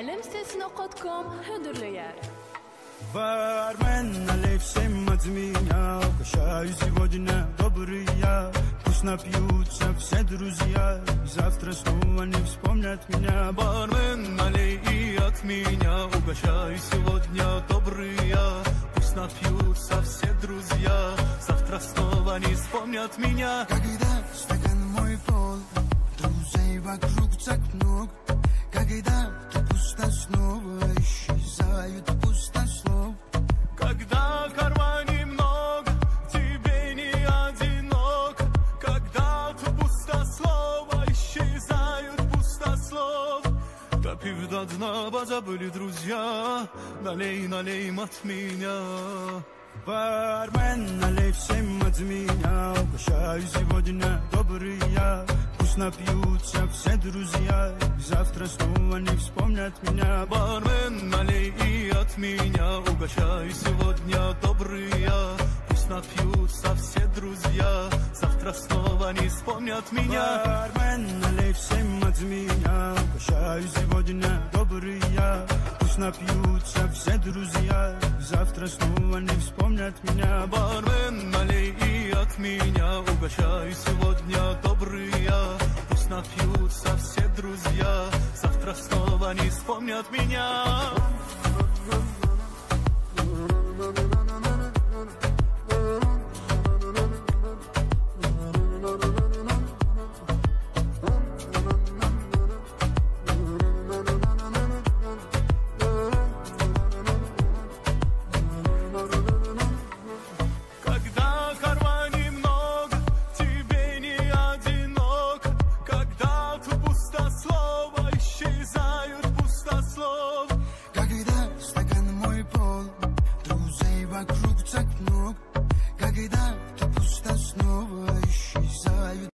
LMSTS.com худрлыяр. Бармен, налей всем от меня. Угощаю сегодня добрый я. Пусть напьются все друзья, и завтра снова не вспомнят меня. Бармен, налей и от меня. Угощаю сегодня добрый я. Пусть напьются все друзья, завтра снова не вспомнят меня. Когда стакан мой полон, друзей вокруг так много. Когда ты пусто, снова исчезают пустослов. Когда в кармане много, тебе не одиноко. Когда ты пустослова, исчезают пустослов. Допив до дна, позабыли друзья. Налей, налей от меня. Бармен, налей всем от меня. Угощаю сегодня добрый я. Пусть напьются все друзья, и завтра снова не вспомнят меня. Бармен, налей и от меня. Угощаю сегодня добрый я. Пусть напьются все друзья, завтра снова не вспомнят меня. Бармен, налей всем от меня. Угощаю сегодня добрый я. Пусть напьются все друзья, и завтра снова не вспомнят меня. Бармен, налей и от меня. Угощаю сегодня добрый я. Пусть напьются все друзья, завтра снова не вспомнят меня.